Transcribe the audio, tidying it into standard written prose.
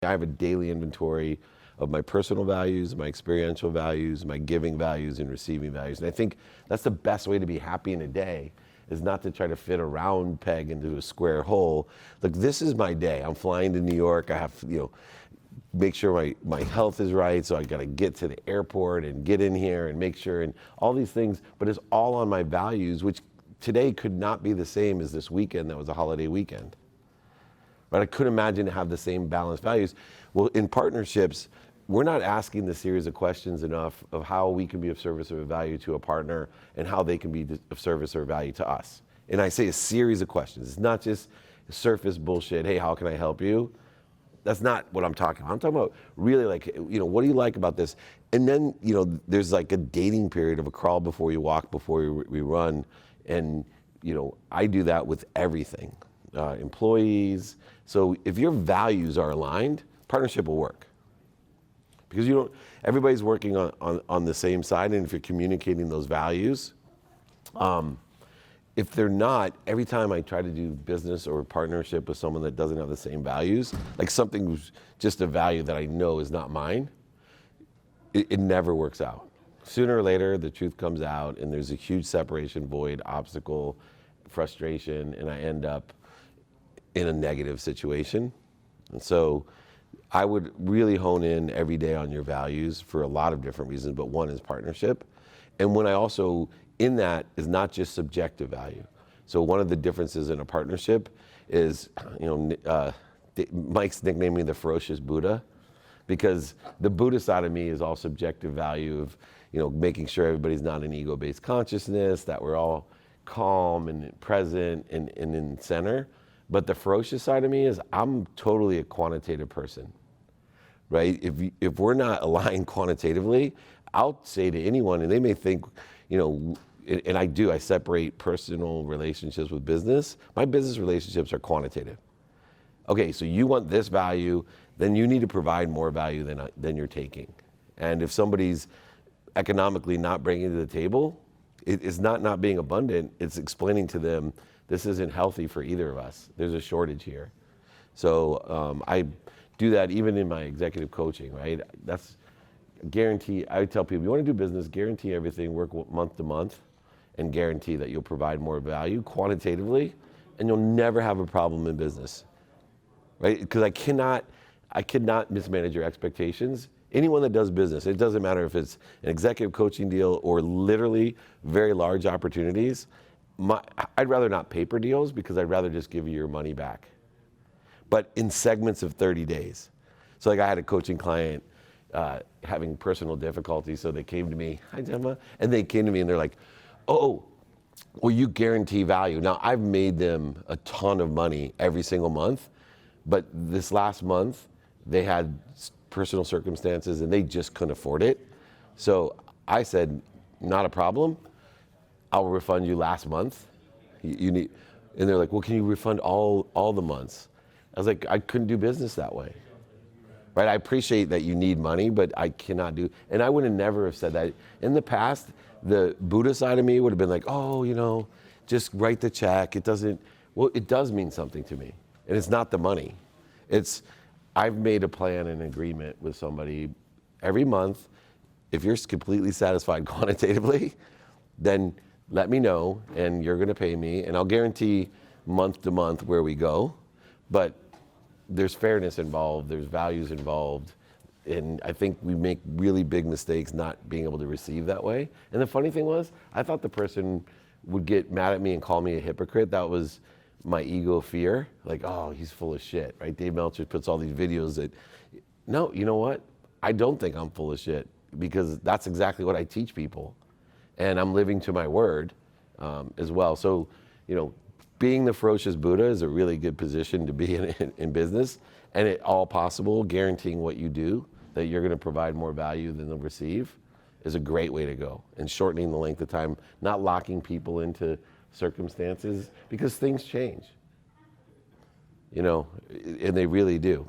I have a daily inventory of my personal values, my experiential values, my giving values, and receiving values. And I think that's the best way to be happy in a day, is not to try to fit a round peg into a square hole. Look, this is my day. I'm flying to New York. I have, make sure my health is right. So I got to get to the airport and get in here and make sure, and all these things, but it's all on my values, which today could not be the same as this weekend that was a holiday weekend. But I couldn't imagine to have the same balanced values. Well, in partnerships, we're not asking the series of questions enough of how we can be of service or value to a partner and how they can be of service or value to us. And I say a series of questions. It's not just surface bullshit, hey, how can I help you? That's not what I'm talking about. I'm talking about really like, what do you like about this? And then, there's like a dating period of a crawl before you walk, before we run. And, I do that with everything, employees. So if your values are aligned, partnership will work. Because everybody's working on the same side, and if you're communicating those values, if they're not, every time I try to do business or partnership with someone that doesn't have the same values, like something's just a value that I know is not mine, it never works out. Sooner or later, the truth comes out, and there's a huge separation, void, obstacle, frustration, and I end up in a negative situation. And so I would really hone in every day on your values for a lot of different reasons, but one is partnership. And when I also, in that, is not just subjective value. So one of the differences in a partnership is, Mike's nicknamed me the ferocious Buddha, because the Buddha side of me is all subjective value of, making sure everybody's not in ego-based consciousness, that we're all calm and present and in center. But the ferocious side of me is I'm totally a quantitative person, right? If we're not aligned quantitatively, I'll say to anyone, and they may think, and I separate personal relationships with business. My business relationships are quantitative. Okay, so you want this value, then you need to provide more value than you're taking. And if somebody's economically not bringing to the table, it's not being abundant, it's explaining to them, this isn't healthy for either of us. There's a shortage here. So I do that even in my executive coaching, right? That's guarantee. I tell people, you want to do business, guarantee everything, work month to month, and guarantee that you'll provide more value quantitatively, and you'll never have a problem in business, right? Because I cannot mismanage your expectations. Anyone that does business, it doesn't matter if it's an executive coaching deal or literally very large opportunities, I'd rather not paper deals because I'd rather just give you your money back. But in segments of 30 days. So like I had a coaching client having personal difficulties, so they came to me, hi Gemma, and they came to me and they're like, oh, well you guarantee value. Now I've made them a ton of money every single month, but this last month they had personal circumstances and they just couldn't afford it. So I said, not a problem. I'll refund you last month. And they're like, well, can you refund all the months? I was like, I couldn't do business that way, right? I appreciate that you need money, but I cannot do, and I would have never have said that. In the past, the Buddha side of me would have been like, oh, just write the check. It does mean something to me. And it's not the money. I've made a plan and agreement with somebody every month. If you're completely satisfied quantitatively, then let me know and you're gonna pay me and I'll guarantee month to month where we go. But there's fairness involved, there's values involved, and I think we make really big mistakes not being able to receive that way. And the funny thing was, I thought the person would get mad at me and call me a hypocrite. That was my ego fear, like, oh, he's full of shit, right? Dave Meltzer puts all these videos that, no, you know what? I don't think I'm full of shit because that's exactly what I teach people. And I'm living to my word as well. So, being the ferocious Buddha is a really good position to be in business, and it all possible, guaranteeing what you do, that you're gonna provide more value than they'll receive, is a great way to go. And shortening the length of time, not locking people into circumstances, because things change, and they really do.